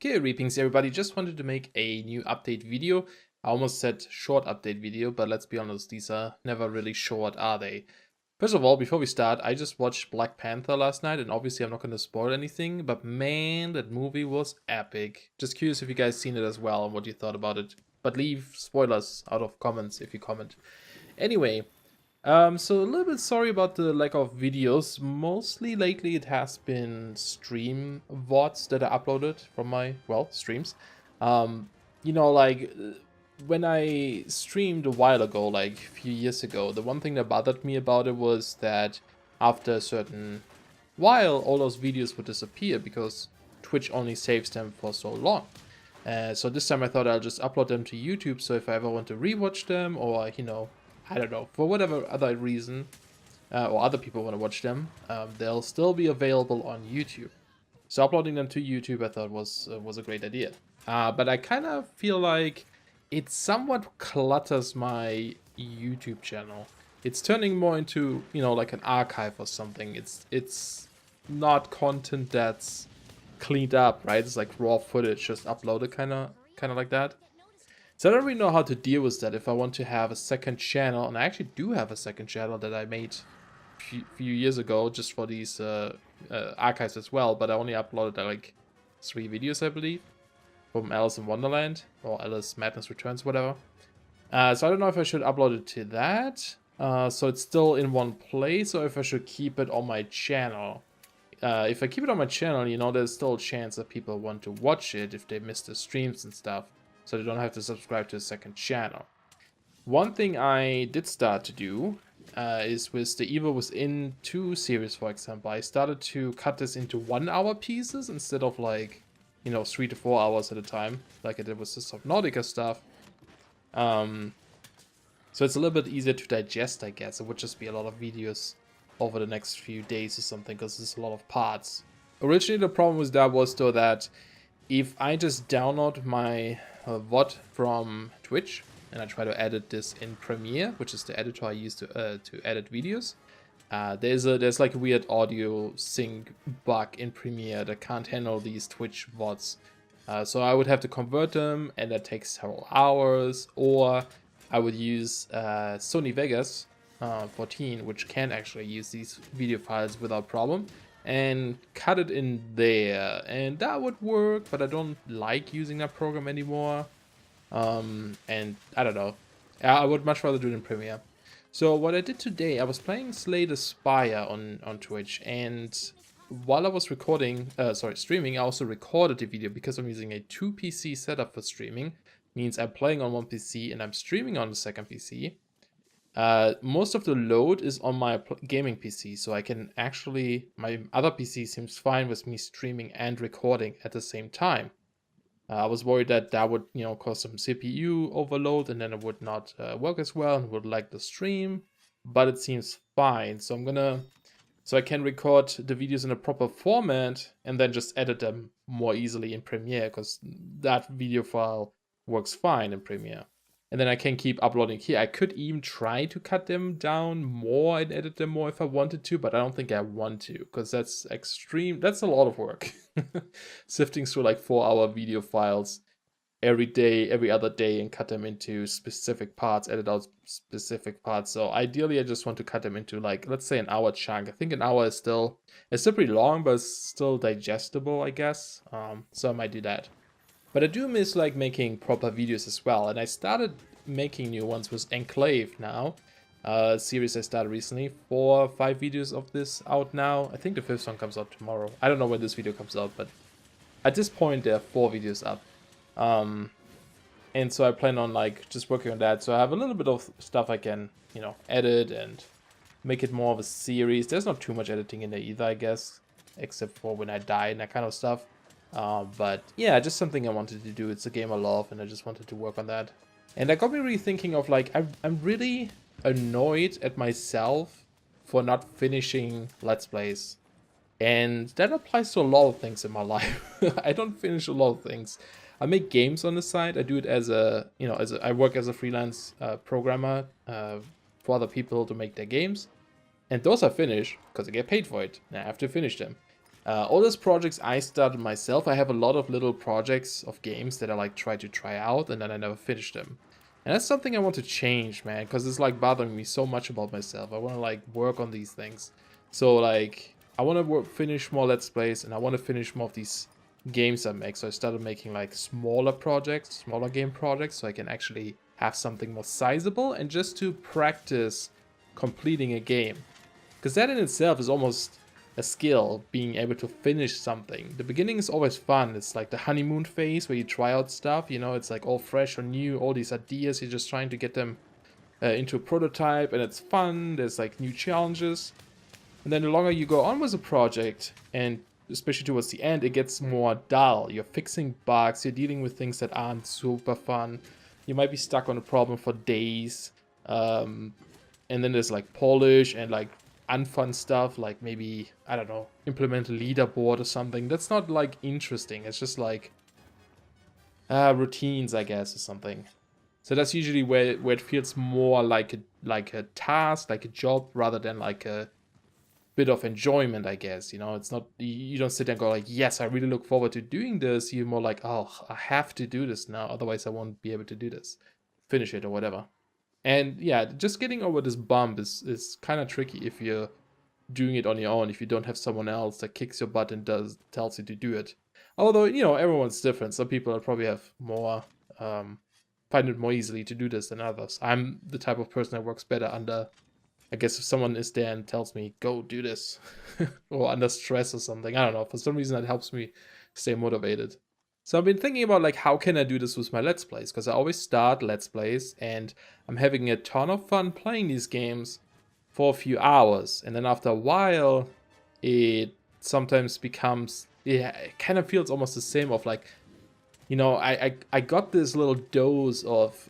Okay, greetings everybody, just wanted to make a new update video. I almost said short update video, but let's be honest, these are never really short, are they? First of all, before we start, I just watched Black Panther last night, and obviously I'm not going to spoil anything, but man, that movie was epic. Just curious if you guys seen it as well and what you thought about it. But leave spoilers out of comments if you comment. Anyway, so a little bit sorry about the lack of videos. Mostly lately it has been stream VODs that I uploaded from my, well, streams. When I streamed a while ago, like a few years ago, the one thing that bothered me about it was that after a certain while, all those videos would disappear because Twitch only saves them for so long. So this time I thought I'll just upload them to YouTube, so if I ever want to rewatch them or, I don't know, for whatever other reason, or other people want to watch them, they'll still be available on YouTube. So uploading them to YouTube I thought was a great idea. But I kind of feel like it somewhat clutters my YouTube channel. It's turning more into, like an archive or something. It's not content that's cleaned up, right? It's like raw footage just uploaded, kind of like that. So I don't really know how to deal with that if I want to have a second channel, and I actually do have a second channel that I made a few years ago just for these archives as well, but I only uploaded like 3 videos, I believe, from Alice in Wonderland, or Alice Madness Returns, whatever. So I don't know if I should upload it to that, so it's still in one place, or if I should keep it on my channel. If I keep it on my channel, there's still a chance that people want to watch it if they miss the streams and stuff, so they don't have to subscribe to a second channel. One thing I did start to do is with the Evil Within 2 series, for example. I started to cut this into 1 hour pieces instead of like, 3 to 4 hours at a time, like I did with the Subnautica stuff. So it's a little bit easier to digest, I guess. It would just be a lot of videos over the next few days or something, because there's a lot of parts. Originally the problem with that was though that if I just download my VOD from Twitch and I try to edit this in Premiere, which is the editor I use to edit videos, there's like a weird audio sync bug in Premiere that can't handle these Twitch VODs. So I would have to convert them, and that takes several hours, or I would use Sony Vegas 14, which can actually use these video files without problem, and cut it in there, and that would work, but I don't like using that program anymore. And I don't know, I would much rather do it in Premiere. So what I did today, I was playing Slay the Spire on Twitch, and while I was streaming, I also recorded the video because I'm using a 2 PC setup for streaming. Means I'm playing on one PC and I'm streaming on the second PC. Most of the load is on my gaming PC, so I can actually, my other PC seems fine with me streaming and recording at the same time. I was worried that that would, cause some CPU overload, and then it would not work as well and would lag the stream, but it seems fine. So I can record the videos in a proper format and then just edit them more easily in Premiere, because that video file works fine in Premiere. And then I can keep uploading here. I could even try to cut them down more and edit them more if I wanted to, but I don't think I want to, because that's extreme. That's a lot of work. Sifting through like 4-hour video files every day, every other day, and cut them into specific parts, edit out specific parts. So ideally I just want to cut them into, like, let's say an hour chunk. I think an hour is still pretty long, but it's still digestible, I guess. So I might do that. But I do miss like making proper videos as well, and I started making new ones with Enclave now. Series I started recently. 4 or 5 videos of this out now. I think the 5th one comes out tomorrow. I don't know when this video comes out, but at this point there are 4 videos up. And so I plan on like just working on that. So I have a little bit of stuff I can, edit and make it more of a series. There's not too much editing in there either, I guess, except for when I die and that kind of stuff. But yeah, just something I wanted to do. It's a game I love, and I just wanted to work on that. And that got me really thinking of like, I'm really annoyed at myself for not finishing Let's Plays. And that applies to a lot of things in my life. I don't finish a lot of things. I make games on the side. I do it as I work as a freelance programmer for other people to make their games. And those I finish because I get paid for it, and I have to finish them. All those projects I started myself. I have a lot of little projects of games that I like try out, and then I never finish them. And that's something I want to change, man, because it's like bothering me so much about myself. I want to like work on these things. So like I want to finish more Let's Plays, and I want to finish more of these games I make. So I started making like smaller projects, smaller game projects, so I can actually have something more sizable and just to practice completing a game. Because that in itself is almost a skill, being able to finish something. The beginning is always fun. It's like the honeymoon phase where you try out stuff, you know, it's like all fresh or new, all these ideas, you're just trying to get them into a prototype, and it's fun, there's like new challenges. And then the longer you go on with a project, and especially towards the end, it gets more dull. You're fixing bugs, you're dealing with things that aren't super fun. You might be stuck on a problem for days. And then there's like polish and like unfun stuff, like maybe, I don't know, implement a leaderboard or something. That's not like interesting. It's just like routines, I guess, or something. So that's usually where it feels more like a task, like a job, rather than like a bit of enjoyment, I guess. You know, it's not, you don't sit there and go like, yes, I really look forward to doing this. You're more like, oh, I have to do this now, otherwise I won't be able to do this, finish it or whatever. And yeah, just getting over this bump is kind of tricky if you're doing it on your own, if you don't have someone else that kicks your butt and tells you to do it. Although, you know, everyone's different. Some people probably have more, find it more easily to do this than others. I'm the type of person that works better under, I guess, if someone is there and tells me, go do this, or under stress or something. I don't know. For some reason, that helps me stay motivated. So I've been thinking about like, how can I do this with my Let's Plays? Because I always start Let's Plays and I'm having a ton of fun playing these games for a few hours. And then after a while, it sometimes becomes, yeah, it kind of feels almost the same of like, you know, I got this little dose of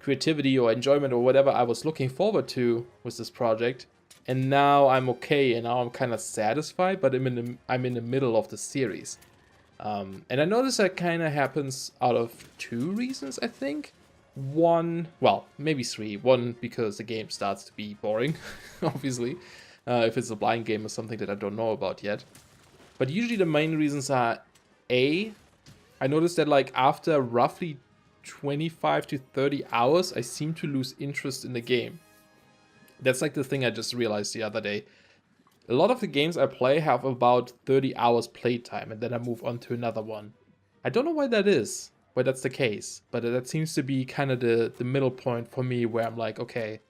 creativity or enjoyment or whatever I was looking forward to with this project. And now I'm okay, and now I'm kind of satisfied, but I'm in the middle of the series. And I notice that kind of happens out of two reasons, I think. One, well, maybe three. One, because the game starts to be boring, obviously, if it's a blind game or something that I don't know about yet. But usually the main reasons are, A, I noticed that like after roughly 25 to 30 hours, I seem to lose interest in the game. That's like the thing I just realized the other day. A lot of the games I play have about 30 hours playtime, and then I move on to another one. I don't know why that is, why that's the case, but that seems to be kind of the middle point for me, where I'm like, okay,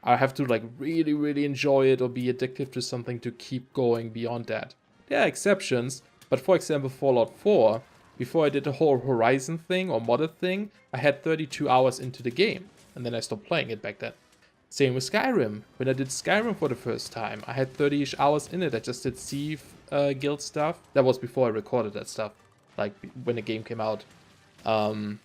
I have to like really, really enjoy it or be addictive to something to keep going beyond that. There are exceptions, but for example, Fallout 4, before I did the whole Horizon thing or modded thing, I had 32 hours into the game, and then I stopped playing it back then. Same with Skyrim. When I did Skyrim for the first time, I had 30-ish hours in it. I just did Thief guild stuff. That was before I recorded that stuff, like when the game came out. And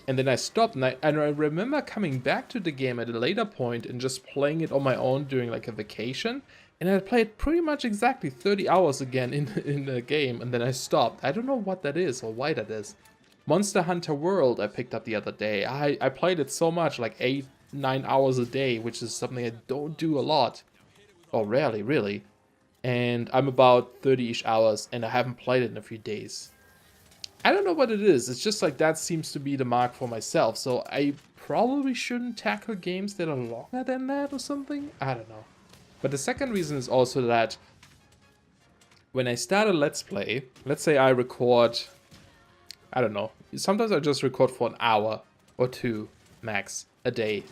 then I stopped, and I remember coming back to the game at a later point and just playing it on my own during like a vacation. And I played pretty much exactly 30 hours again in the game, and then I stopped. I don't know what that is or why that is. Monster Hunter World I picked up the other day. I played it so much, like 8-9 hours a day, which is something I don't do a lot, or rarely really. And I'm about 30-ish hours, and I haven't played it in a few days. I don't know what it is. It's just like that seems to be the mark for myself. So I probably shouldn't tackle games that are longer than that or something. I don't know. But the second reason is also that when I start a Let's Play, let's say I record, I don't know, sometimes I just record for an hour or two max a day,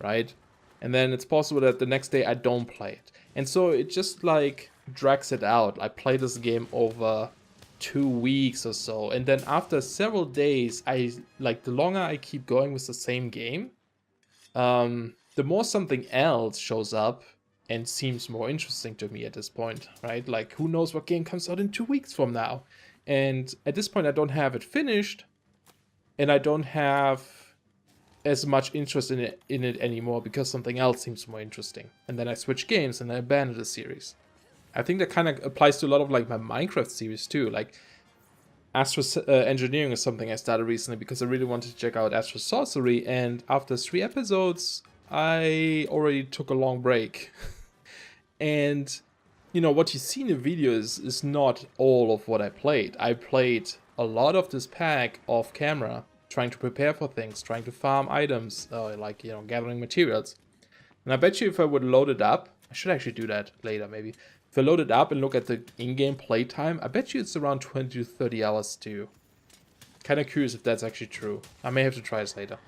right? And then it's possible that the next day I don't play it. And so it just like drags it out. I play this game over 2 weeks or so. And then after several days, the longer I keep going with the same game, the more something else shows up and seems more interesting to me at this point, right? Like, who knows what game comes out in 2 weeks from now? And at this point, I don't have it finished, and I don't have as much interest in it anymore because something else seems more interesting. And then I switch games and I abandon the series. I think that kind of applies to a lot of like my Minecraft series too. Like Astro Engineering is something I started recently because I really wanted to check out Astro Sorcery, and after 3 episodes, I already took a long break. And you know, what you see in the video is not all of what I played. I played a lot of this pack off camera, trying to prepare for things, trying to farm items, like, you know, gathering materials. And I bet you if I would load it up, I should actually do that later maybe. If I load it up and look at the in-game playtime, I bet you it's around 20 to 30 hours too. Kind of curious if that's actually true. I may have to try this later.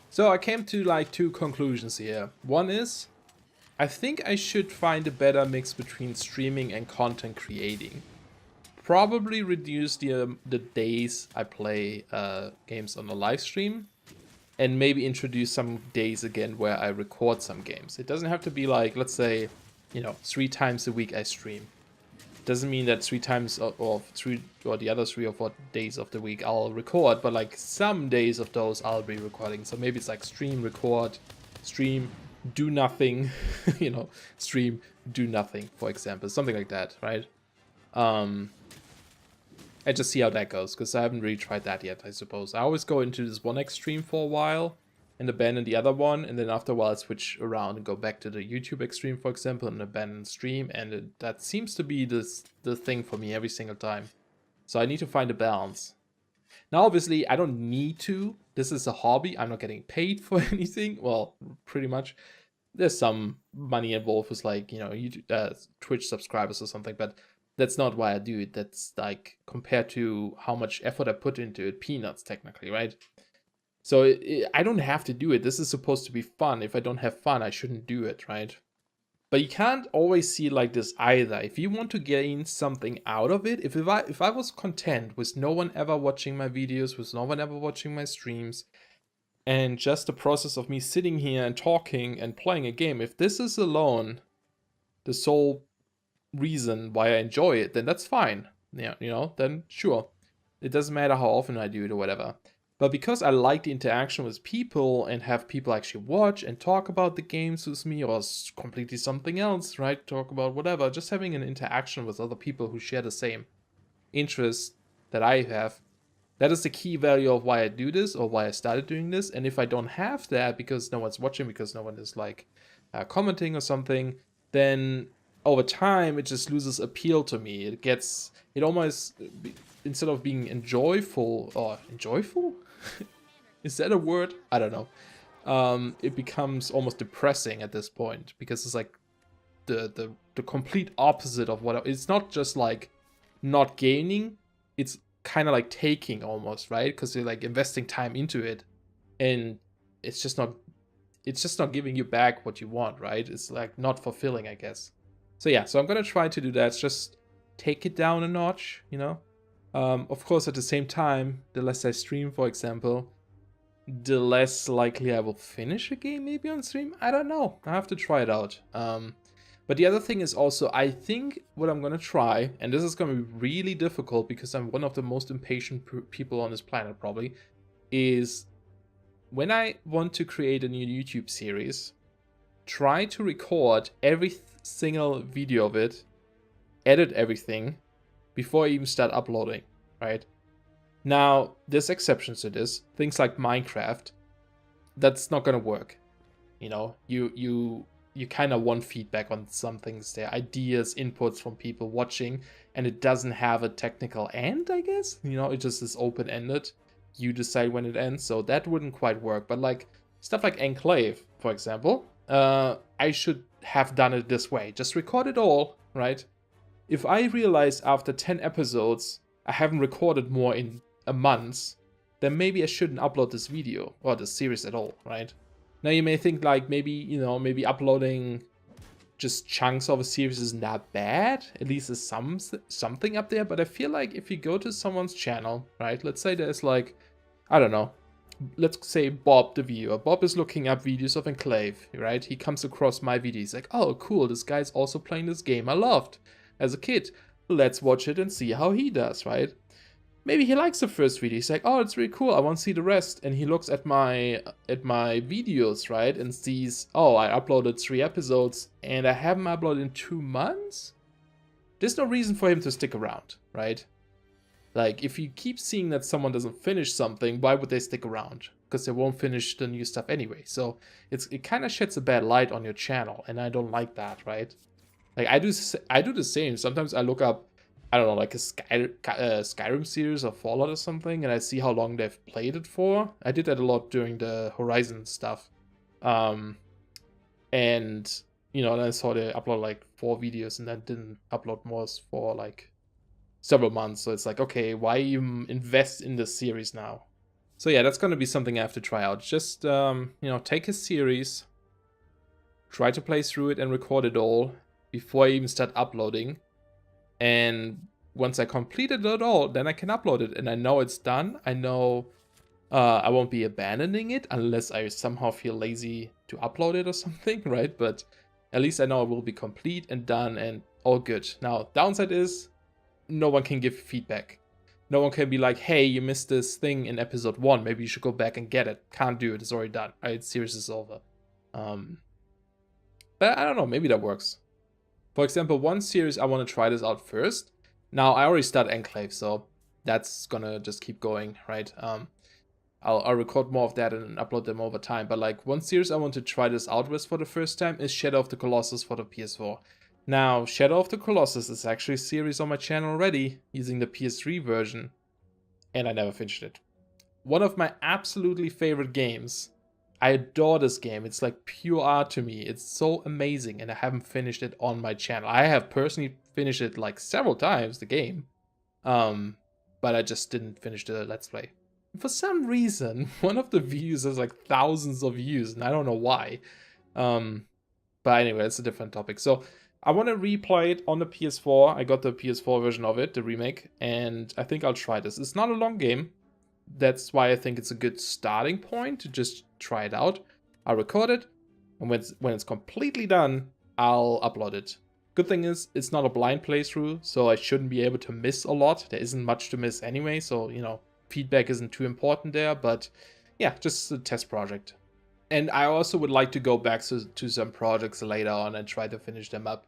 So I came to like 2 conclusions here. One is, I think I should find a better mix between streaming and content creating. Probably reduce the days I play games on a live stream. And maybe introduce some days again where I record some games. It doesn't have to be like, let's say, you know, 3 times a week I stream. Doesn't mean that 3 times or the other 3 or 4 days of the week I'll record, but like some days of those I'll be recording. So maybe it's like stream, record, stream, do nothing, you know, stream, do nothing, for example, something like that, right? I just see how that goes, because I haven't really tried that yet, I suppose. I always go into this one extreme for a while, and abandon the other one, and then after a while I switch around and go back to the YouTube extreme, for example, and abandon stream, and that seems to be the thing for me every single time. So I need to find a balance. Now, obviously, I don't need to. This is a hobby. I'm not getting paid for anything. Well, pretty much. There's some money involved with, like, you know, YouTube, Twitch subscribers or something, but that's not why I do it. That's like, compared to how much effort I put into it, peanuts technically, right? So I don't have to do it. This is supposed to be fun. If I don't have fun, I shouldn't do it, right? But you can't always see it like this either. If you want to gain something out of it, if I was content with no one ever watching my videos, with no one ever watching my streams, and just the process of me sitting here and talking and playing a game, if this is alone the sole reason why I enjoy it, then that's fine. Yeah, you know, then sure. It doesn't matter how often I do it or whatever. But because I like the interaction with people and have people actually watch and talk about the games with me, or completely something else, right? Talk about whatever. Just having an interaction with other people who share the same interests that I have. That is the key value of why I do this, or why I started doing this. And if I don't have that because no one's watching, because no one is like commenting or something, then over time it just loses appeal to me. It almost, instead of being enjoyable, is that a word? I don't know. It becomes almost depressing at this point, because it's like the complete opposite of what it's not just like not gaining, it's kind of like taking almost, right? Because you're like investing time into it, and it's just not giving you back what you want, right? It's like not fulfilling, I guess. So yeah, so I'm gonna try to do that. Just take it down a notch, you know. Of course, at the same time, the less I stream, for example, the less likely I will finish a game maybe on stream. I don't know. I have to try it out. But the other thing is also, I think what I'm going to try, and this is going to be really difficult because I'm one of the most impatient people on this planet probably, is when I want to create a new YouTube series, try to record every single video of it, edit everything, before I even start uploading, right? Now, there's exceptions to this. Things like Minecraft, that's not gonna work. You know, you kind of want feedback on some things there, ideas, inputs from people watching, and it doesn't have a technical end, I guess. You know, it just is open-ended. You decide when it ends, so that wouldn't quite work. But like stuff like Enclave, for example, I should have done it this way. Just record it all, right? If I realize after 10 episodes I haven't recorded more in a month, then maybe I shouldn't upload this video or this series at all, right? Now you may think like maybe uploading just chunks of a series isn't that bad. At least there's something up there. But I feel like if you go to someone's channel, right? Let's say there's like, I don't know, let's say Bob the viewer. Bob is looking up videos of Enclave, right? He comes across my video. He's like, oh cool, this guy's also playing this game I loved as a kid. Let's watch it and see how he does, right? Maybe he likes the first video. He's like, oh, it's really cool. I want to see the rest. And he looks at my videos, right? And sees, oh, I uploaded 3 episodes and I haven't uploaded in 2 months. There's no reason for him to stick around, right? Like, if you keep seeing that someone doesn't finish something, why would they stick around? Because they won't finish the new stuff anyway. So it kind of sheds a bad light on your channel, and I don't like that, right? Like I do the same. Sometimes I look up, I don't know, like a Skyrim series or Fallout or something, and I see how long they've played it for. I did that a lot during the Horizon stuff. And you know, and I saw they upload like 4 videos and then didn't upload more for like several months. So it's like, okay, why even invest in the series now? So yeah, that's gonna be something I have to try out. Just you know, take a series, try to play through it and record it all before I even start uploading. And once I completed it all, then I can upload it and I know it's done. I know I won't be abandoning it unless I somehow feel lazy to upload it or something, right? But at least I know it will be complete and done and all good. Now, downside is no one can give feedback. No one can be like, hey, you missed this thing in episode 1. Maybe you should go back and get it. Can't do it. It's already done. Alright, series is over. But I don't know. Maybe that works. For example, one series I want to try this out first. Now, I already started Enclave, so that's gonna just keep going, right? I'll record more of that and upload them over time. But like one series I want to try this out with for the first time is Shadow of the Colossus for the PS4. Now, Shadow of the Colossus is actually a series on my channel already using the PS3 version, and I never finished it. One of my absolutely favorite games. I adore this game. It's like pure art to me. It's so amazing, and I haven't finished it on my channel. I have personally finished it like several times, the game, but I just didn't finish the Let's Play. For some reason, one of the views has like thousands of views, and I don't know why. But anyway, it's a different topic. So I want to replay it on the PS4. I got the PS4 version of it, the remake, and I think I'll try this. It's not a long game. That's why I think it's a good starting point to just try it out. I'll record it, and when it's completely done, I'll upload it. Good thing is, it's not a blind playthrough, so I shouldn't be able to miss a lot. There isn't much to miss anyway, so, you know, feedback isn't too important there, but yeah, just a test project. And I also would like to go back to some projects later on and try to finish them up.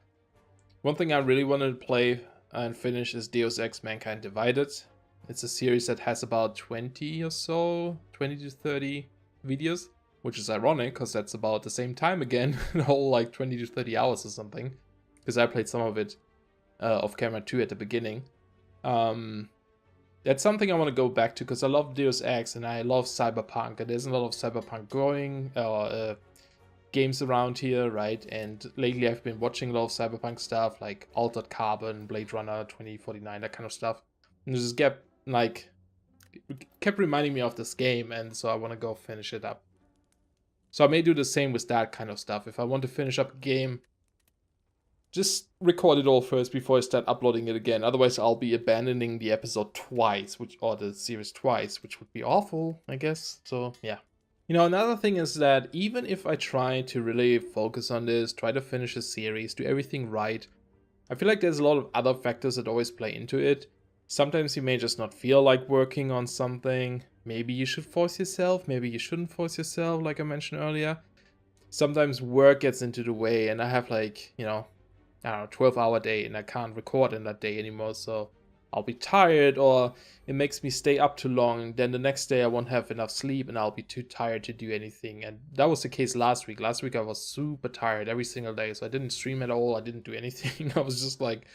One thing I really want to play and finish is Deus Ex Mankind Divided. It's a series that has about 20 or so, 20 to 30 videos, which is ironic because that's about the same time again, the whole like 20 to 30 hours or something, because I played some of it off camera too at the beginning. That's something I want to go back to because I love Deus Ex and I love Cyberpunk, and there's a lot of Cyberpunk growing games around here, right? And lately I've been watching a lot of Cyberpunk stuff like Altered Carbon, Blade Runner 2049, that kind of stuff. And just kept reminding me of this game, and so I want to go finish it up. So I may do the same with that kind of stuff. If I want to finish up a game, just record it all first before I start uploading it again. Otherwise, I'll be abandoning the episode twice, or the series twice, which would be awful, I guess. So, yeah. You know, another thing is that even if I try to really focus on this, try to finish a series, do everything right, I feel like there's a lot of other factors that always play into it. Sometimes you may just not feel like working on something. Maybe you should force yourself, maybe you shouldn't force yourself, like I mentioned earlier. Sometimes work gets into the way, and I have like, you know, I don't know, 12-hour day, and I can't record in that day anymore, so I'll be tired, or it makes me stay up too long, and then the next day I won't have enough sleep, and I'll be too tired to do anything. And that was the case last week. Last week I was super tired every single day, so I didn't stream at all, I didn't do anything. I was just like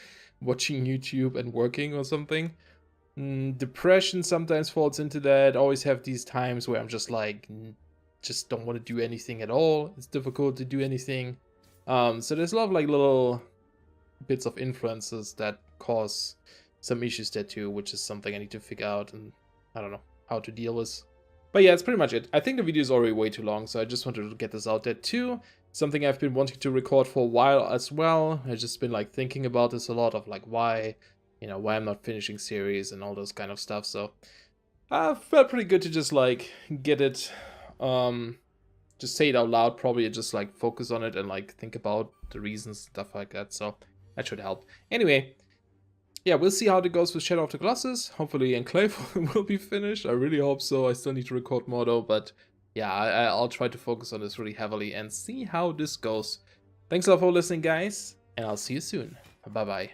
watching YouTube and working or something. Depression sometimes falls into that. I always have these times where I'm just like, just don't want to do anything at all. It's difficult to do anything. So there's a lot of like little bits of influences that cause some issues there too, which is something I need to figure out, and I don't know how to deal with. But yeah, that's pretty much it. I think the video is already way too long, so I just wanted to get this out there too. Something I've been wanting to record for a while as well. I've just been like thinking about this a lot, of like why, you know, why I'm not finishing series and all those kind of stuff. So I felt pretty good to just like get it, just say it out loud, probably just like focus on it and like think about the reasons, stuff like that. So that should help. Anyway, yeah, we'll see how it goes with Shadow of the Colossus. Hopefully Enclave will be finished. I really hope so. I still need to record more though, but yeah, I'll try to focus on this really heavily and see how this goes. Thanks a lot for listening, guys, and I'll see you soon. Bye-bye.